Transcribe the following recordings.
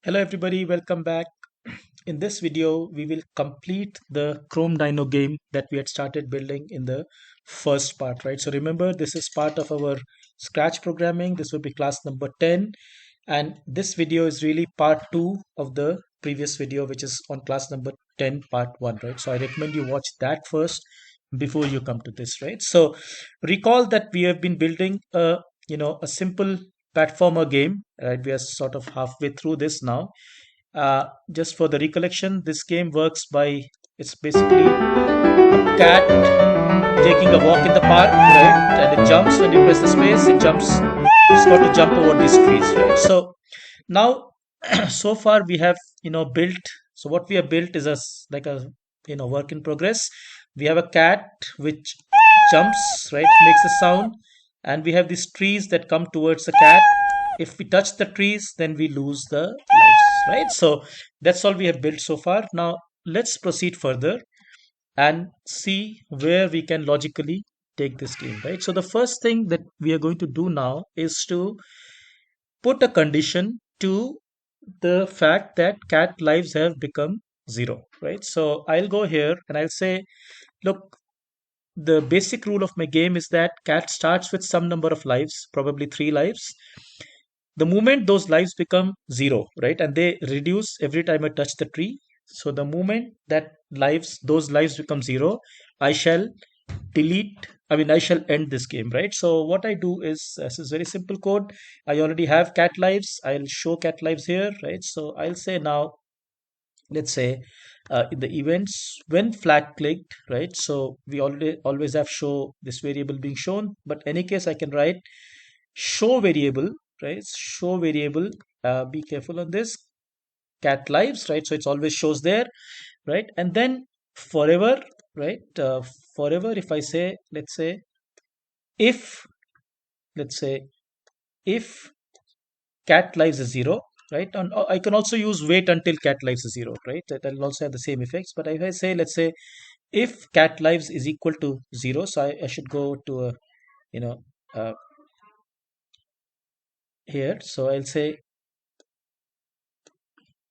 Hello everybody, welcome back. In this video, we will complete the Chrome Dino game that we had started building in the first part, right? So remember, this is part of our Scratch programming. This will be class number 10. And this video is really part 2 of the previous video, which is on class number 10, part 1, right? So I recommend you watch that first before you come to this, right? So recall that we have been building a simple platformer game, right? We are sort of halfway through this now. Just for the recollection, this game works by it's basically a cat taking a walk in the park, right? And it jumps when you press the space, it jumps, it's got to jump over these trees, right? So now, so far we have, built, so what we have built is like a, work in progress. We have a cat which jumps, right? Makes a sound. And we have these trees that come towards the cat. If we touch the trees, then we lose the lives, right? So that's all we have built so far. Now let's proceed further and see where we can logically take this game, right? So the first thing that we are going to do now is to put a condition to the fact that cat lives have become zero, right? So I'll go here and I'll say, look, the basic rule of my game is that cat starts with some number of lives, probably 3 lives. The moment those lives become zero, right, and they reduce every time I touch the tree. So the moment that those lives become zero, I shall delete. I mean, I shall end this game, right? So what I do is this is very simple code. I already have cat lives. I'll show cat lives here, right? So I'll say now, let's say in the events when flag clicked, right? So we already always have show this variable being shown, but any case I can write show variable, right? Show variable, be careful on this, cat lives, right? So it's always shows there, right? And then forever, right? Forever, if I say, let's say if, let's say if cat lives is zero, right? And I can also use wait until cat lives is zero, right? That will also have the same effects. But if I say, let's say if cat lives is equal to zero, so I should go to a, you know, uh, here. So I'll say,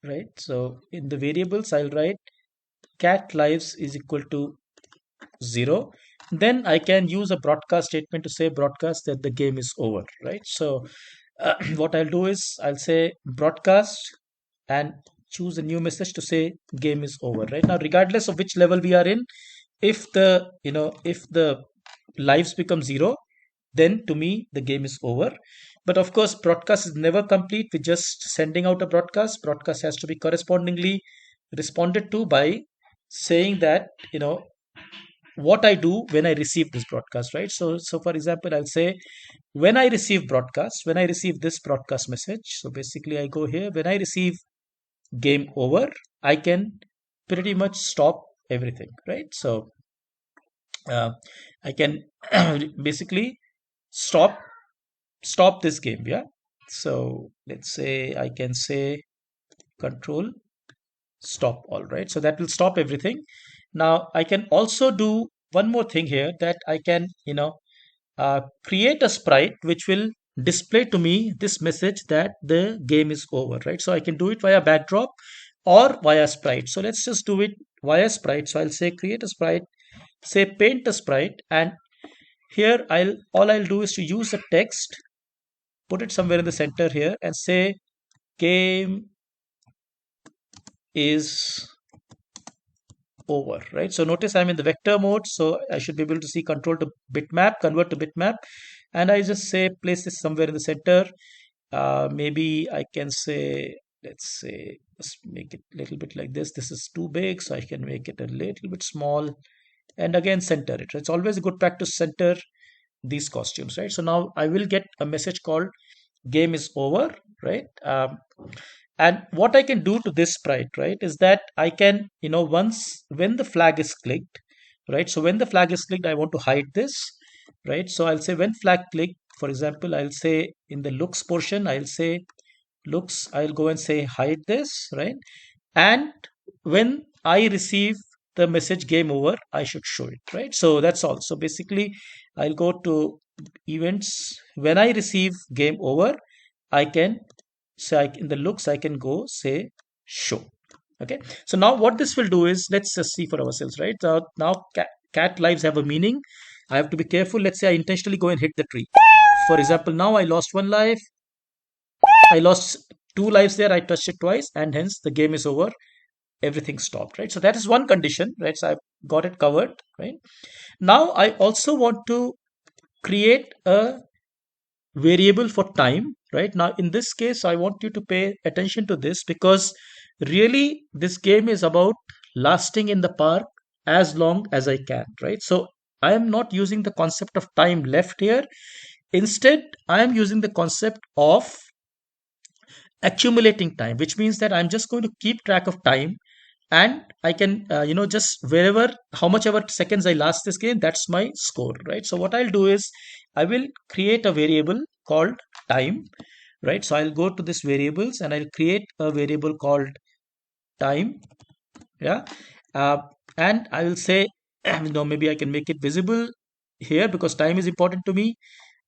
right? So in the variables, I'll write cat lives is equal to 0. Then I can use a broadcast statement to say broadcast that the game is over, right? So what I'll do is I'll say broadcast and choose a new message to say game is over, right? Now regardless of which level we are in, if the lives become 0, then to me the game is over. But of course broadcast is never complete with just sending out a broadcast has to be correspondingly responded to by saying that what I do when I receive this broadcast, right? So for example, I'll say when I receive broadcast, when I receive this broadcast message. So basically, I go here when I receive game over, I can pretty much stop everything, right? So uh, I can basically stop this game, yeah. So let's say I can say control stop all, right? So that will stop everything. Now I can also do one more thing here, that I can create a sprite which will display to me this message that the game is over, right? So I can do it via backdrop or via sprite. So let's just do it via sprite. So I'll say create a sprite, say paint a sprite, and here I'll do is to use a text, put it somewhere in the center here, and say game is over, right? So notice I'm in the vector mode, so I should be able to see control to bitmap, convert to bitmap, and I just say place this somewhere in the center. Maybe I can say, let's say, let's make it a little bit like this. This is too big, so I can make it a little bit small, and again center it. It's always a good practice to center these costumes, right? So now I will get a message called game is over, right? And what I can do to this sprite, right, is that I can, once when the flag is clicked, right? So when the flag is clicked, I want to hide this, right? So I'll say when flag clicked, for example, I'll say in the looks portion, I'll say looks, I'll go and say hide this, right? And when I receive the message game over, I should show it, right? So that's all. So basically, I'll go to events. When I receive game over, I can So in the looks, I can go say show. Okay. So now what this will do is, let's just see for ourselves, right? So now cat lives have a meaning. I have to be careful. Let's say I intentionally go and hit the tree. For example, now I lost one life. I lost two lives there. I touched it twice, and hence the game is over. Everything stopped, right? So that is one condition, right? So I've got it covered, right? Now I also want to create a variable for time. Right now in this case, I want you to pay attention to this, because really this game is about lasting in the park as long as I can, right? So I am not using the concept of time left here. Instead, I am using the concept of accumulating time, which means that I'm just going to keep track of time, and I can just wherever, how much ever seconds I last this game, that's my score, right? So what I'll do is I will create a variable called time, right? So I'll go to this variables and I'll create a variable called time. Yeah. uh, and I will say maybe I can make it visible here, because time is important to me,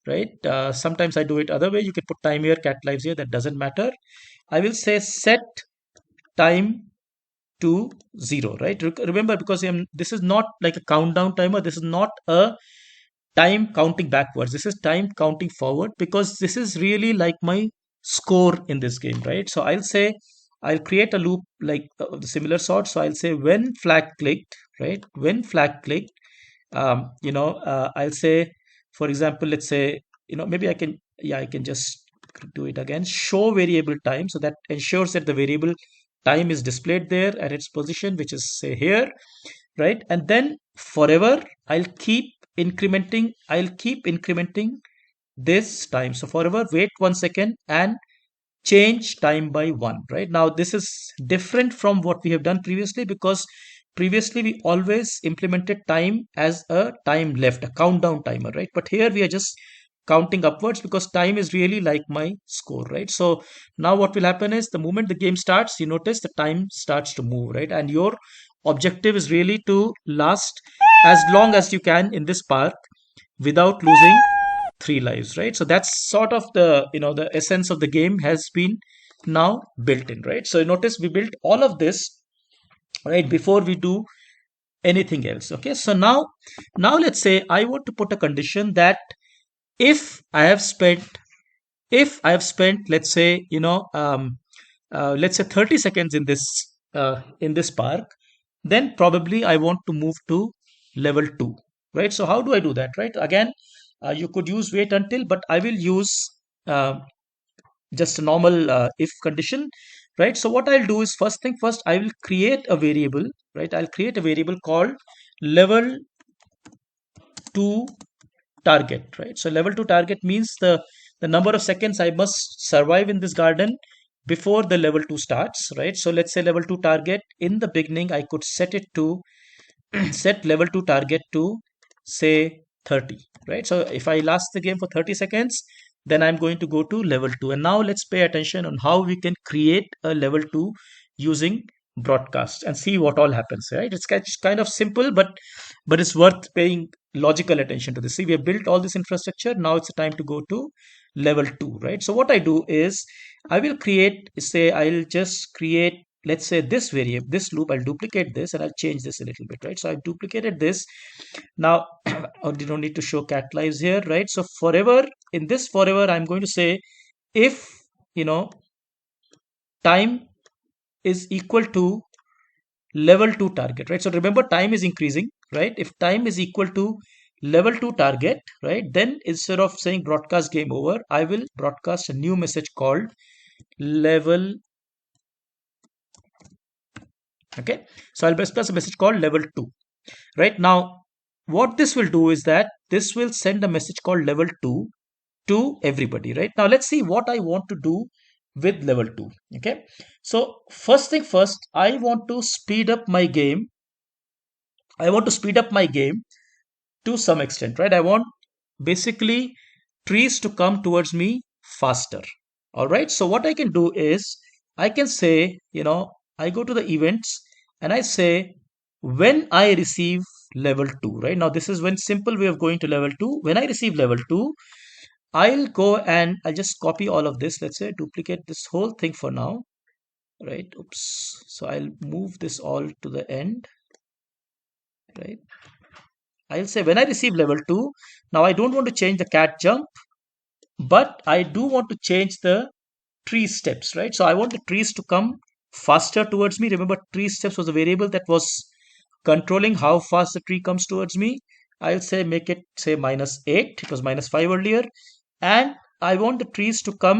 right? Sometimes I do it other way. You can put time here, cat lives here, that doesn't matter. I will say set time to 0, right? Remember, because this is not like a countdown timer. This is not a time counting backwards. This is time counting forward, because this is really like my score in this game, right? So I'll say, I'll create a loop like the similar sort. So I'll say when flag clicked, right? When flag clicked, I'll say, for example, let's say, maybe I can, yeah, I can just do it again. Show variable time. So that ensures that the variable time is displayed there at its position, which is say here, right? And then forever, I'll keep incrementing this time. So forever, wait 1 second and change time by 1, right? Now this is different from what we have done previously, because previously we always implemented time as a time left, a countdown timer, right? But here we are just counting upwards, because time is really like my score, right? So now what will happen is, the moment the game starts, you notice the time starts to move, right? And your objective is really to last as long as you can in this park without losing three lives, right? So that's sort of the essence of the game has been now built in, right? So notice we built all of this right before we do anything else. Okay, so now let's say I want to put a condition that if I have spent let's say, let's say 30 seconds in this park, then probably I want to move to level 2, right? So how do I do that, right? Again, you could use wait until, but I will use uh, just a normal if condition, right? So what I'll do is, first thing first, I will create a variable, right? I'll create a variable called level 2 target, right? So level 2 target means the number of seconds I must survive in this garden before the level 2 starts, right? So let's say level 2 target, in the beginning I could set it to set level 2 target to say 30, right? So if I last the game for 30 seconds, then I'm going to go to level 2. And now let's pay attention on how we can create a level 2 using broadcast and see what all happens, right? It's kind of simple, but it's worth paying logical attention to this. See, we have built all this infrastructure. Now it's time to go to level 2, right? So what I do is I will create, say, I'll just create, let's say, this variable, this loop. I'll duplicate this and I'll change this a little bit, right? So I've duplicated this. Now you don't need to show cat lives here, right? So forever, in this forever, I'm going to say if time is equal to level 2 target, right? So remember, time is increasing, right? If time is equal to level 2 target, right, then instead of saying broadcast game over, I will broadcast a new message called level. Okay, so I'll broadcast a message called level 2. Right now, what this will do is that this will send a message called level 2 to everybody. Right now, let's see what I want to do with level 2. Okay, so first thing first, I want to speed up my game. To some extent, right? I want basically trees to come towards me faster. All right, so what I can do is I can say, I go to the events and I say when I receive level 2, right? Now this is one simple way of going to level 2. When I receive level 2, I'll go and I'll just copy all of this. Let's say duplicate this whole thing for now, right? Oops. So I'll move this all to the end, right? I'll say when I receive level 2, now I don't want to change the cat jump, but I do want to change the tree steps, right? So I want the trees to come faster towards me. Remember, tree steps was a variable that was controlling how fast the tree comes towards me. I'll say make it say -8. It was -5 earlier. And I want the trees to come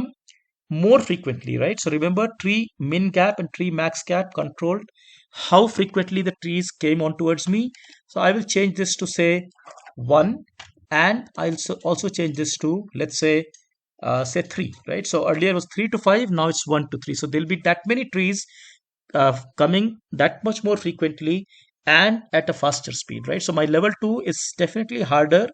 more frequently, right? So remember, tree min gap and tree max gap controlled how frequently the trees came on towards me. So I will change this to say 1, and I'll also change this to, let's say 3, right? So earlier it was 3 to 5, now it's 1 to 3. So there'll be that many trees coming that much more frequently and at a faster speed, right? So my level 2 is definitely harder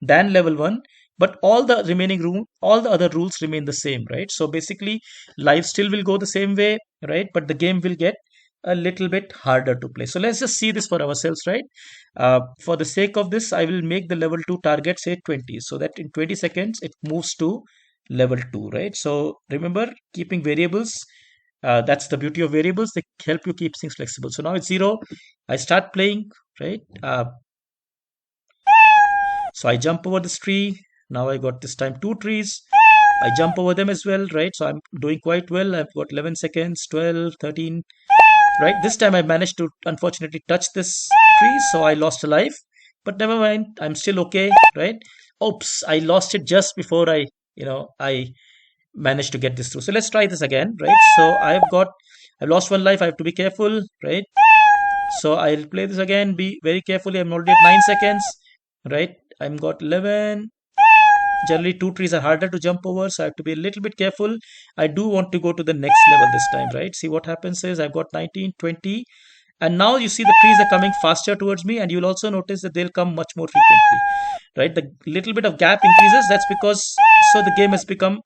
than level 1, but all the remaining room, all the other rules remain the same, right? So basically, life still will go the same way, right? But the game will get a little bit harder to play. So let's just see this for ourselves, right? For the sake of this, I will make the level 2 target say 20, so that in 20 seconds it moves to level 2, right? So remember, keeping variables, that's the beauty of variables. They help you keep things flexible. So now it's 0. I start playing, right? So I jump over this tree. Now I got this time 2 trees. I jump over them as well, right? So I'm doing quite well. I've got 11 seconds, 12, 13, right? This time I managed to unfortunately touch this tree, so I lost a life. But never mind, I'm still okay, right? Oops, I lost it just before I managed to get this through. So let's try this again, right? So I've lost 1 life. I have to be careful, right? So I'll play this again. Be very carefully. I'm already at 9 seconds, right? I'm got 11. Generally, 2 trees are harder to jump over, so I have to be a little bit careful. I do want to go to the next level this time, right? See what happens is I've got 19, 20, and now you see the trees are coming faster towards me, and you'll also notice that they'll come much more frequently, right? The little bit of gap increases. That's because so the game has become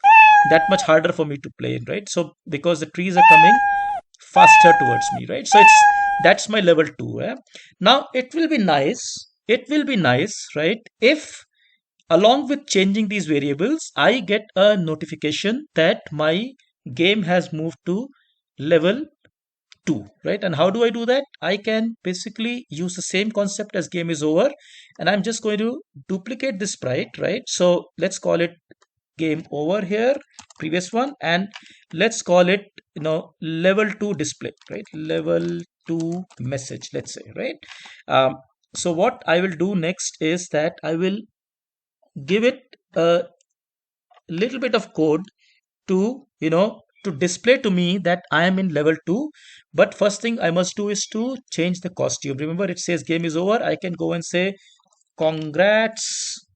that much harder for me to play in, right? So because the trees are coming faster towards me, right? So that's my level 2. Now it will be nice. It will be nice, right? If along with changing these variables, I get a notification that my game has moved to level 2, right? And how do I do that? I can basically use the same concept as game is over, and I'm just going to duplicate this sprite, right? So let's call it game over here, previous one, and let's call it level 2 display, right? Level 2 message, let's say, right? So what I will do next is that I will give it a little bit of code to to display to me that I am in level 2. But first thing I must do is to change the costume. Remember, it says game is over. I can go and say congrats,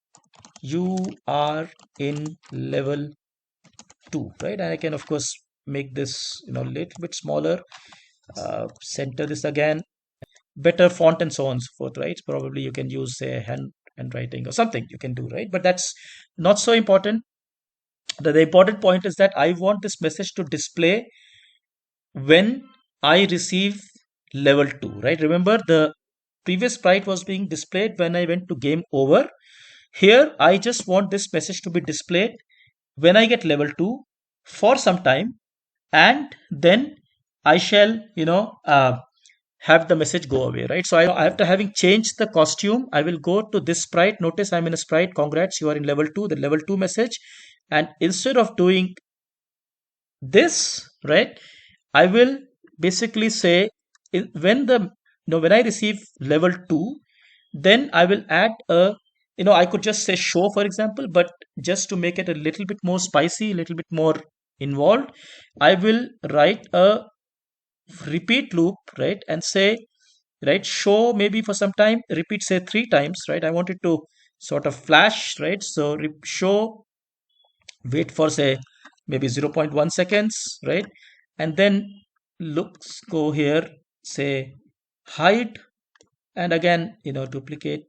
you are in level 2, right? And I can of course make this a little bit smaller, center this again, better font and so on and so forth, right? Probably you can use say handwriting or something you can do, right? But that's not so important. The important point is that I want this message to display when I receive level 2, right? Remember, the previous sprite was being displayed when I went to game over. Here I just want this message to be displayed when I get level 2 for some time, and then I shall have the message go away, right? So after having changed the costume, I will go to this sprite. Notice I'm in a sprite. Congrats, you are in level 2, the level 2 message. And instead of doing this, right, I will basically say when I receive level 2, then I will add I could just say show, for example, but just to make it a little bit more spicy, a little bit more involved, I will write a repeat loop, right, and say, right, show maybe for some time, repeat say 3 times, right? I want it to sort of flash, right? So show, wait for say maybe 0.1 seconds, right? And then looks go here, say hide, and again duplicate,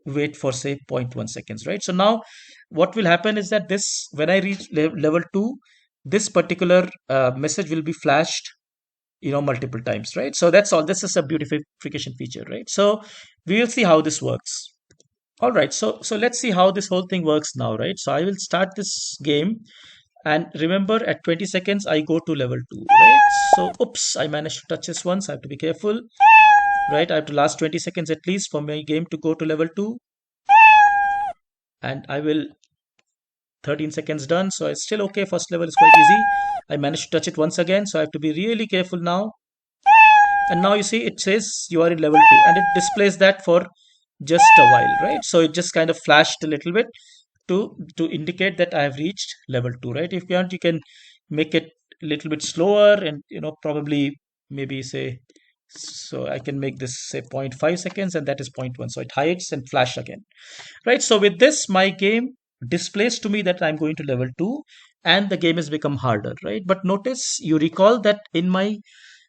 wait for say zero point 0.1 seconds, right? So now what will happen is that this, when I reach level 2, this particular message will be flashed multiple times, right? So that's all. This is a beautification feature, right? So we will see how this works. All right, so let's see how this whole thing works now, right? So I will start this game, and remember at 20 seconds I go to level 2, right? So oops, I managed to touch this once. I have to be careful, right? I have to last 20 seconds at least for my game to go to level 2, and I will 13 seconds done. So it's still okay. First level is quite easy. I managed to touch it once again, so I have to be really careful now. And now you see it says you are in level 2, and it displays that for just a while, right? So it just kind of flashed a little bit to indicate that I have reached level 2, right? If you want, you can make it a little bit slower, and probably maybe say, so I can make this say 0.5 seconds, and that is 0.1, so it hides and flash again, right? So with this, my game displays to me that I'm going to level 2, and the game has become harder, right? But notice, you recall that in my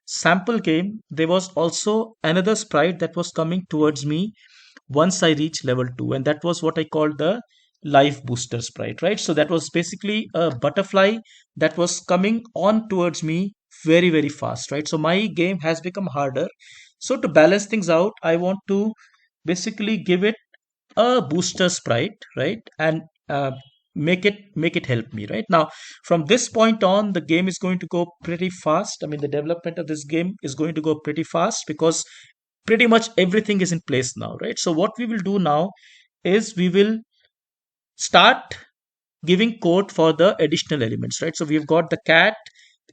sample game there was also another sprite that was coming towards me once I reach level 2, and that was what I called the life booster sprite, right? So that was basically a butterfly that was coming on towards me very, very fast, right? So my game has become harder. So to balance things out, I want to basically give it a booster sprite, right? And make it help me, right? Now, from this point on, the game is going to go pretty fast. I mean, the development of this game is going to go pretty fast because pretty much everything is in place now, right? So what we will do now is we will start giving code for the additional elements, right? So we've got the cat,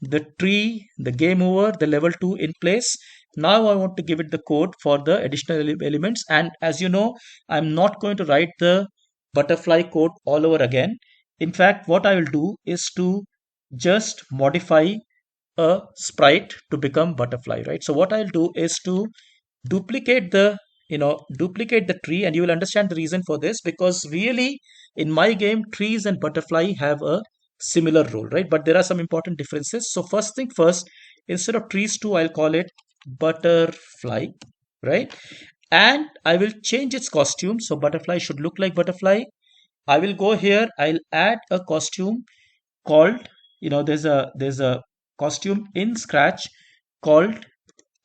the tree, the game over, the level 2 in place. Now I want to give it the code for the additional elements. And as you know, I'm not going to write the butterfly code all over again. In fact, what I will do is to just modify a sprite to become butterfly, right? So what I'll do is to duplicate the tree, and you will understand the reason for this, because really in my game trees and butterfly have a similar role, right? But there are some important differences. So first thing first, instead of trees 2, I'll call it butterfly, right? And I will change its costume, so butterfly should look like butterfly. I will go here, I'll add a costume called, there's a costume in Scratch called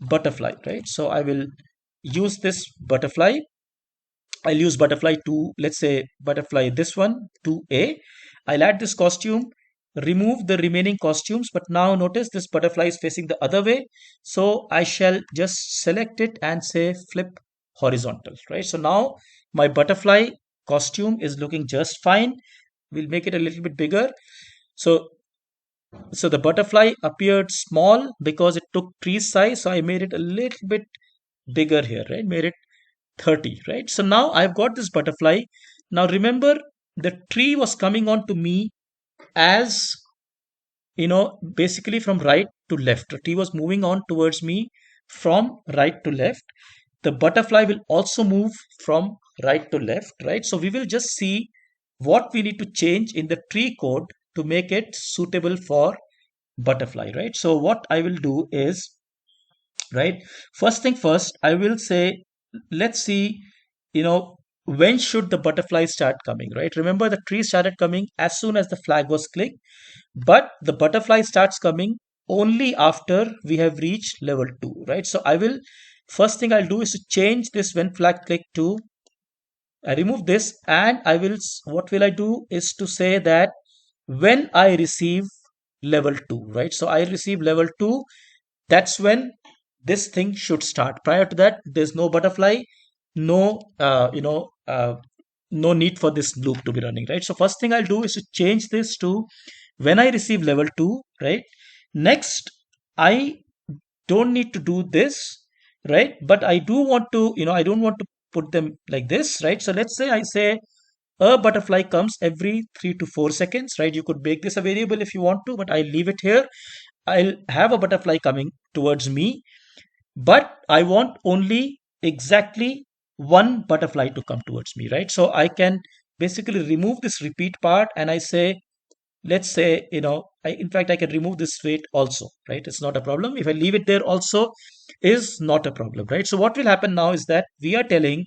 butterfly, right? So I will use this butterfly. I'll use butterfly 2, let's say butterfly this one 2A. I'll add this costume, remove the remaining costumes, but now notice this butterfly is facing the other way. So I shall just select it and say flip horizontal, right? So now my butterfly costume is looking just fine. We'll make it a little bit bigger. So the butterfly appeared small because it took tree size. So I made it a little bit bigger here, right? Made it 30, right? So now I've got this butterfly. Now remember, the tree was coming on to me as, basically from right to left. The tree was moving on towards me from right to left. The butterfly will also move from right to left, right? So we will just see what we need to change in the tree code to make it suitable for butterfly, right? So what I will do is, right, first thing first, I will say, let's see, you know, when should the butterfly start coming, right? Remember, the tree started coming as soon as the flag was clicked, but the butterfly starts coming only after we have reached level 2, right? So I will, first thing I'll do is to change this when flag click to, I remove this, and I will, what will I do is to say that when I receive level 2, right? So I receive level 2, that's when this thing should start. Prior to that, there's no butterfly, no, no need for this loop to be running, right? So first thing I'll do is to change this to when I receive level 2, right? Next, I don't need to do this, right? But I do want to, I don't want to put them like this, right? So let's say I say a butterfly comes every 3 to 4 seconds, right? You could make this a variable if you want to, but I'll leave it here. I'll have a butterfly coming towards me, but I want only exactly one butterfly to come towards me, right? So I can basically remove this repeat part, and I say, let's say, in fact, I can remove this wait also, right? It's not a problem. If I leave it there also is not a problem, right? So what will happen now is that we are telling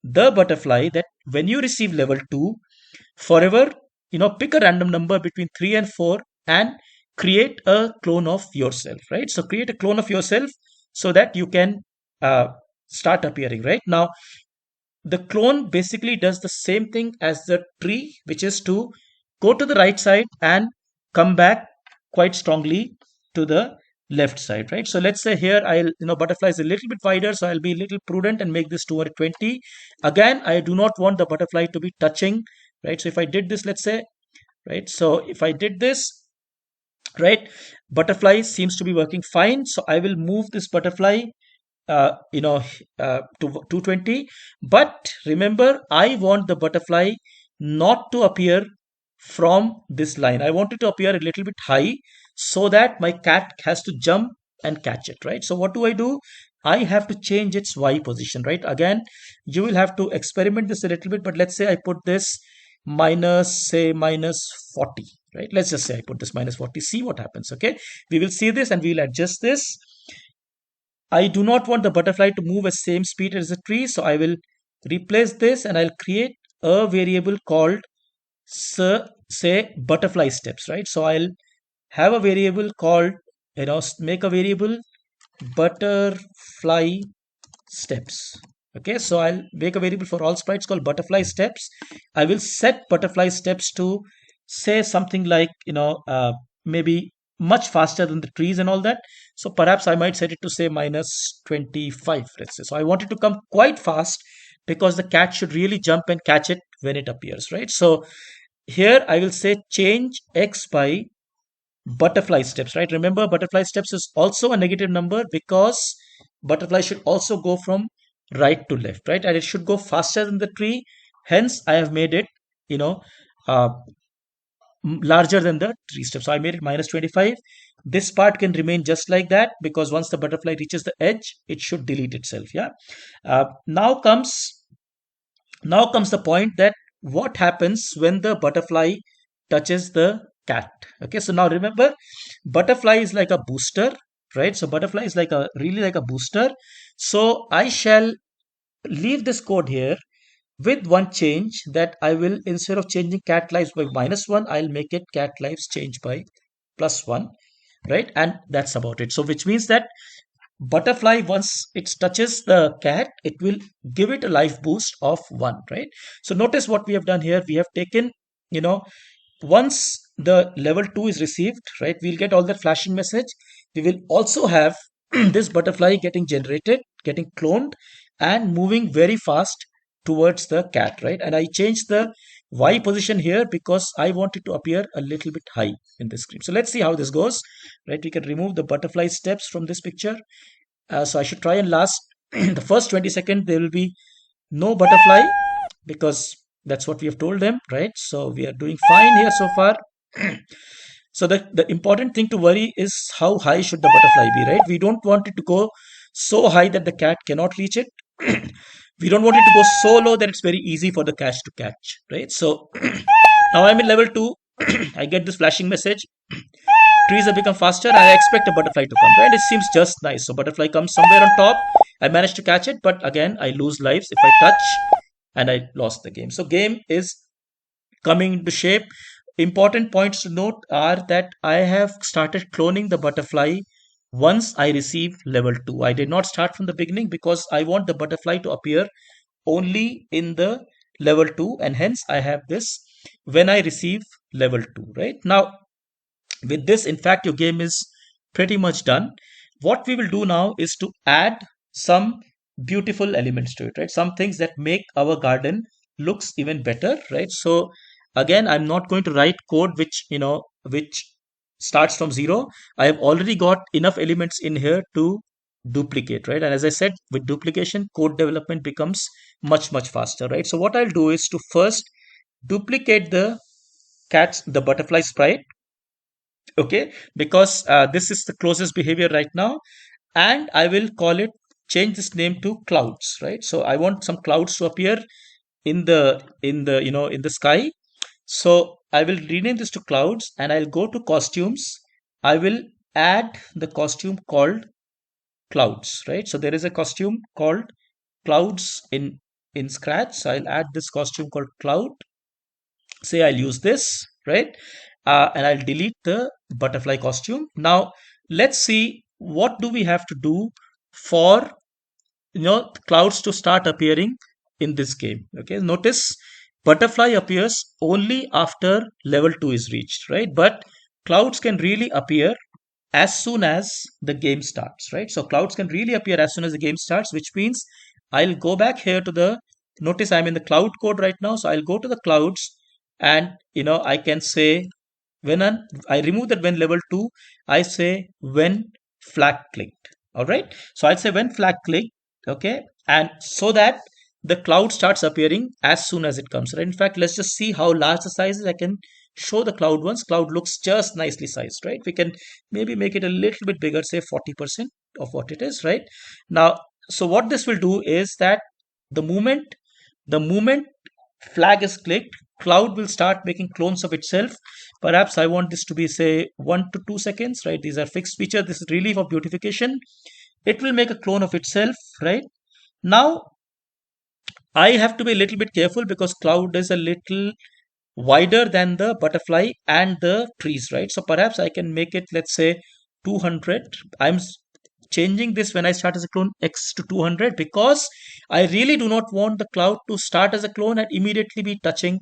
the butterfly that when you receive level 2, forever, pick a random number between 3 and 4 and create a clone of yourself, right? So create a clone of yourself so that you can uh, start appearing, right? Now the clone basically does the same thing as the tree, which is to go to the right side and come back quite strongly to the left side, right? So let's say here butterfly is a little bit wider, so I'll be a little prudent and make this 220. Again, I do not want the butterfly to be touching, right? So if I did this, let's say, right? So if I did this, right, butterfly seems to be working fine. So I will move this butterfly uh, you know to 220, but remember, I want the butterfly not to appear from this line. I want it to appear a little bit high so that my cat has to jump and catch it, right? So what do? I have to change its y position, right? Again, you will have to experiment this a little bit, but let's say I put this minus 40, right? Let's just say I put this minus 40, see what happens. Okay, we will see this and we will adjust this. I do not want the butterfly to move at same speed as the tree, so I will replace this and I'll create a variable called say butterfly steps, right? So I'll have a variable called, make a variable butterfly steps. Okay, so I'll make a variable for all sprites called butterfly steps. I will set butterfly steps to say something like, maybe much faster than the trees and all that. So perhaps I might set it to say minus 25, let's say. So I want it to come quite fast because the cat should really jump and catch it when it appears, right? So here I will say change x by butterfly steps, right? Remember, butterfly steps is also a negative number because butterfly should also go from right to left, right? And it should go faster than the tree. Hence, I have made it, you know, uh, larger than the tree step. So I made it minus 25. This part can remain just like that because once the butterfly reaches the edge, it should delete itself. Yeah. Now comes the point that what happens when the butterfly touches the cat. Okay, so now remember, butterfly is like a booster, right? So butterfly is like a really like a booster. So I shall leave this code here with one change, that I will, instead of changing cat lives by -1, I'll make it cat lives change by +1, right? And that's about it. So which means that butterfly, once it touches the cat, it will give it a life boost of 1, right? So notice what we have done here. We have taken, you know once the level 2 is received, right, we'll get all that flashing message. We will also have this butterfly getting generated, getting cloned, and moving very fast towards the cat, right? And I changed the y position here because I want it to appear a little bit high in the screen. So let's see how this goes, right? We can remove the butterfly steps from this picture. So I should try and last the first 20 seconds there will be no butterfly because that's what we have told them, right? So we are doing fine here so far. So the important thing to worry is how high should the butterfly be, right? We don't want it to go so high that the cat cannot reach it. We don't want it to go so low that it's very easy for the cat to catch, right? So now I'm in level 2. I get this flashing message. Trees have become faster. I expect a butterfly to come, right? It seems just nice. So butterfly comes somewhere on top. I managed to catch it, but again, I lose lives if I touch, and I lost the game. So game is coming into shape. Important points to note are that I have started cloning the butterfly once I receive level 2. I did not start from the beginning because I want the butterfly to appear only in the level 2, and hence I have this when I receive level 2, right? Now, with this, in fact, your game is pretty much done. What we will do now is to add some beautiful elements to it, right? Some things that make our garden looks even better, right? So again, I'm not going to write code which starts from 0. I have already got enough elements in here to duplicate, right? And as I said, with duplication, code development becomes much faster, right? So what I'll do is to first duplicate the butterfly sprite, okay, because this is the closest behavior right now, and I will change this name to clouds, right? So I want some clouds to appear in the sky. So I will rename this to clouds, and I'll go to costumes. I will add the costume called clouds, right? So there is a costume called clouds in Scratch. So I'll add this costume called cloud. Say I'll use this, right? And I'll delete the butterfly costume. Now let's see what do we have to do for clouds to start appearing in this game. Okay, notice butterfly appears only after level 2 is reached, right? But clouds can really appear as soon as the game starts, right? So clouds can really appear as soon as the game starts, which means I'll go back here to the, notice I'm in the cloud code right now. So I'll go to the clouds and, I can say when I remove that when level 2, I say when flag clicked. All right. So I'll say when flag clicked. Okay. And so that the cloud starts appearing as soon as it comes. Right. In fact, let's just see how large the size is. I can show the cloud once. Cloud looks just nicely sized, right? We can maybe make it a little bit bigger, say 40% of what it is, right? Now, so what this will do is that the moment flag is clicked, cloud will start making clones of itself. Perhaps I want this to be, say, 1 to 2 seconds, right? These are fixed feature. This is really for beautification. It will make a clone of itself, right? Now I have to be a little bit careful because cloud is a little wider than the butterfly and the trees, right? So perhaps I can make it, let's say, 200. Changing this when I start as a clone X to 200 because I really do not want the cloud to start as a clone and immediately be touching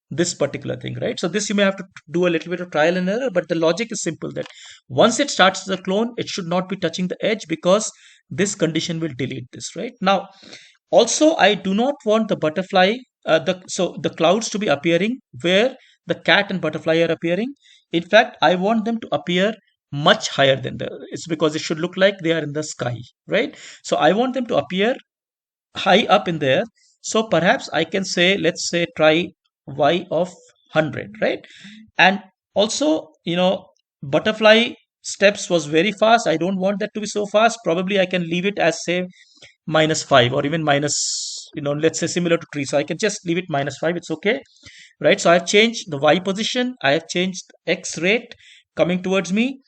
this particular thing, right? So this you may have to do a little bit of trial and error, but the logic is simple that once it starts as a clone, it should not be touching the edge because this condition will delete this, right? Now, also, I do not want the butterfly, the clouds to be appearing where the cat and butterfly are appearing. In fact, I want them to appear much higher than it's because it should look like they are in the sky, right? So I want them to appear high up in there. So perhaps I can say, let's say, try y of 100, right? And also, butterfly steps was very fast. I don't want that to be so fast. Probably I can leave it as, say, -5 or even minus, let's say similar to tree. So I can just leave it -5. It's okay, right? So I've changed the y position. I have changed x rate coming towards me.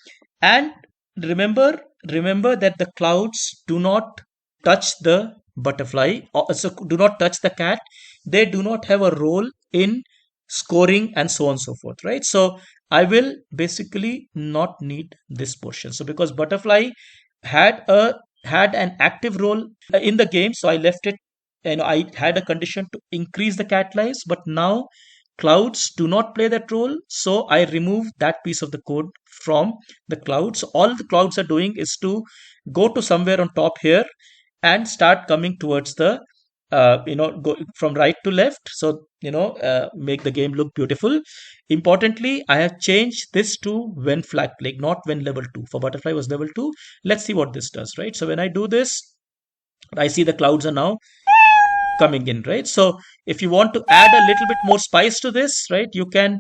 And remember that the clouds do not touch the butterfly, so do not touch the cat. They do not have a role in scoring and so on and so forth, right? So I will basically not need this portion. So because butterfly had a had an active role in the game, so I left it. I had a condition to increase the cat lives, but now clouds do not play that role, so I remove that piece of the code from the clouds. All the clouds are doing is to go to somewhere on top here and start coming towards the go from right to left. So make the game look beautiful. Importantly, I have changed this to when flag click, not when level 2. For butterfly was level 2. Let's see what this does, right? So when I do this, I see the clouds are now coming in, right? So if you want to add a little bit more spice to this, right, you can,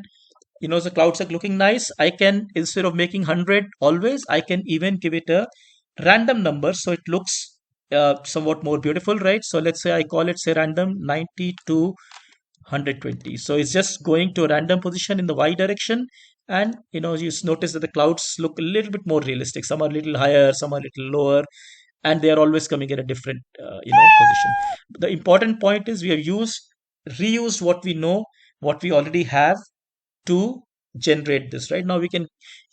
the clouds are looking nice. I can, instead of making 100 always, I can even give it a random number so it looks somewhat more beautiful, right? So let's say I call it, say, random 90 to 120. So it's just going to a random position in the y direction. And you notice that the clouds look a little bit more realistic. Some are a little higher, some are a little lower, and they are always coming in a different position. The important point is we have reused what we know, what we already have, to generate this. Right now we can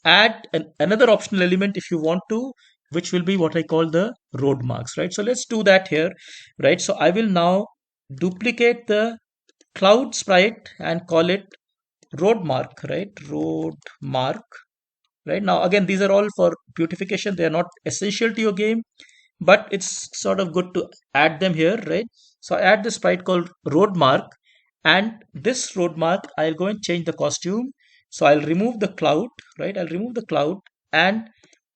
add another optional element if you want to, which will be what I call the road marks, right? So let's do that here, right? So I will now duplicate the cloud sprite and call it road mark, right? Road mark, right? Now again, these are all for beautification. They are not essential to your game, but it's sort of good to add them here, right? So I add the sprite called road mark, and this road mark I'll go and change the costume. So I'll remove the cloud, right? I'll remove the cloud, and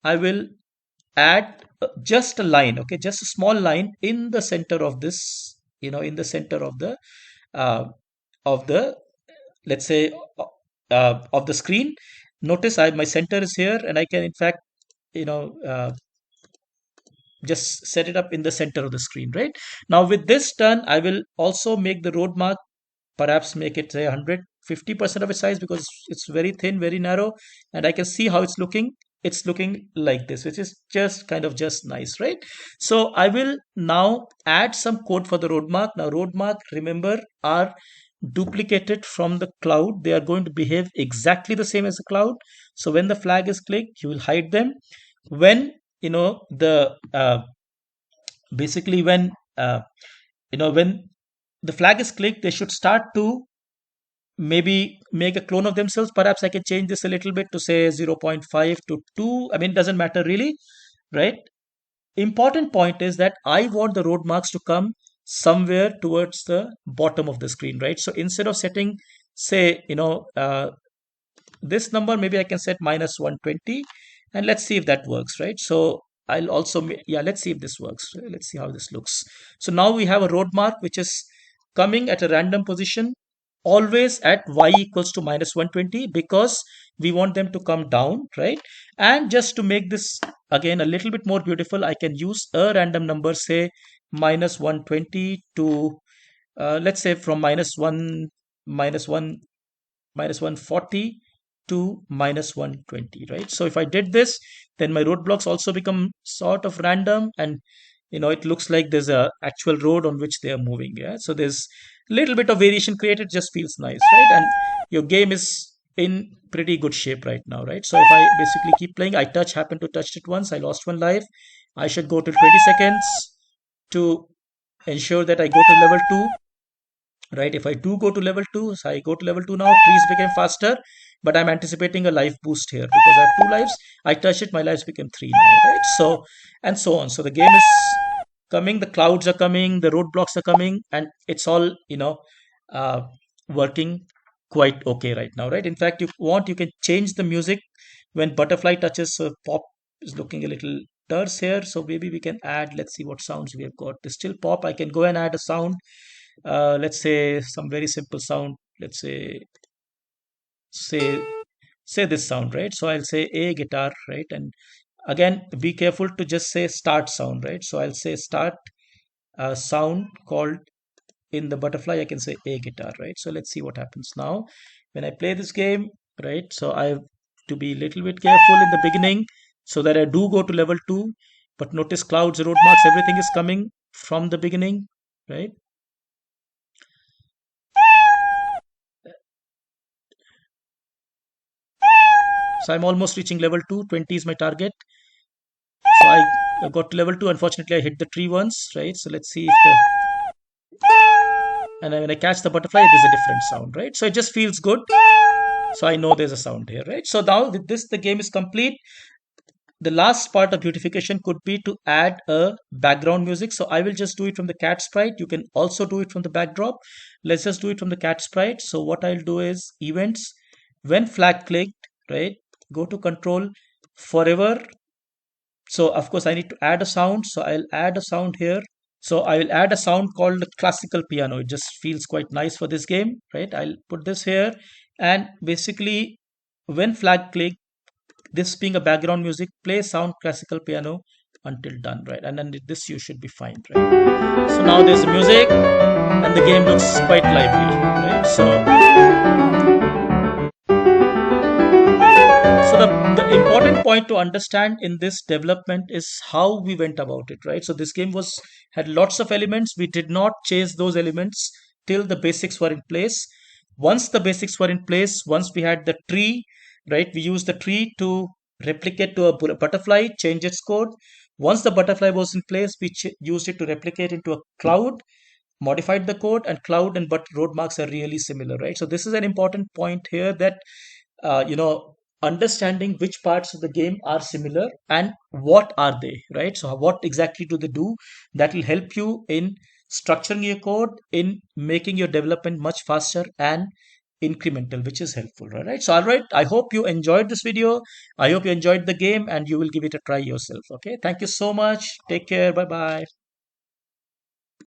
I will add just a line, okay, just a small line in the center of this, in the center uh, of the, let's say, of the screen. Notice my center is here, and I can in fact, you know uh, just set it up in the center of the screen, right? Now with this done, I will also make the road mark, perhaps make it, say, 150% of its size because it's very thin, very narrow, and I can see how it's looking. It's looking like this, which is just kind of just nice, right? So I will now add some code for the road mark. Now road mark, remember, are duplicated from the cloud. They are going to behave exactly the same as the cloud. So when the flag is clicked, you will hide them. When the basically when when the flag is clicked, they should start to maybe make a clone of themselves. Perhaps I can change this a little bit to say 0.5 to 2. I mean, it doesn't matter really, right? Important point is that I want the road marks to come somewhere towards the bottom of the screen, right? So instead of setting, say, this number, maybe I can set minus 120, and let's see if that works, right? So I'll also, yeah, let's see if this works. Let's see how this looks. So now we have a road mark which is coming at a random position, always at y equals to minus 120, because we want them to come down, right? And just to make this again a little bit more beautiful, I can use a random number, say minus 120 to, let's say from minus 1 minus 140 to minus 120, right? So if I did this, then my roadblocks also become sort of random, and it looks like there's a actual road on which they are moving. Yeah, so there's a little bit of variation created, just feels nice, right? And your game is in pretty good shape right now, right? So if I basically keep playing, I happen to touch it once, I lost one life. I should go till 20 seconds to ensure that I go to level 2, right? If I do go to level 2, so I go to level 2 now, trees became faster, but I'm anticipating a life boost here because I have 2 lives. I touch it, my lives became 3 now, right? So, and so on. So the game is coming, the clouds are coming, the roadblocks are coming, and it's all, uh, working quite okay right now, right? In fact, you can change the music when butterfly touches. So pop is looking a little terse here, so maybe we can add, let's see what sounds we have got. There's still pop. I can go and add a sound, let's say some very simple sound. Let's say say this sound, right? So I'll say a guitar, right? And again, be careful to just say start sound, right? So I'll say start a sound called, in the butterfly I can say a guitar, right? So let's see what happens now when I play this game, right? So I have to be a little bit careful in the beginning so that I do go to level 2. But notice clouds, road marks, everything is coming from the beginning, right? So I'm almost reaching level 2. 20 is my target. So I got to level 2. Unfortunately, I hit the tree once, right? So let's see if and when I catch the butterfly, there's a different sound, right? So it just feels good. So I know there's a sound here, right? So now with this, the game is complete. The last part of beautification could be to add a background music. So I will just do it from the cat sprite. You can also do it from the backdrop. Let's just do it from the cat sprite. So what I'll do is events, when flag clicked, right? Go to control forever. So of course I need to add a sound. So I'll add a sound here. So I will add a sound called classical piano. It just feels quite nice for this game, right? I'll put this here, and basically when flag click, this being a background music, play sound classical piano until done, right? And then this you should be fine, right? So now there's the music and the game looks quite lively, right? So the important point to understand in this development is how we went about it, right? So this game had lots of elements. We did not chase those elements till the basics were in place. Once the basics were in place, once we had the tree, right? We used the tree to replicate to a butterfly, change its code. Once the butterfly was in place, we used it to replicate into a cloud, modified the code, and cloud and but road marks are really similar, right? So this is an important point here, that uh, you know understanding which parts of the game are similar and what are they, right? So what exactly do they do, that will help you in structuring your code, in making your development much faster and incremental, which is helpful, right? So all right, I hope you enjoyed this video. I hope you enjoyed the game and you will give it a try yourself. Okay, thank you so much. Take care. Bye bye.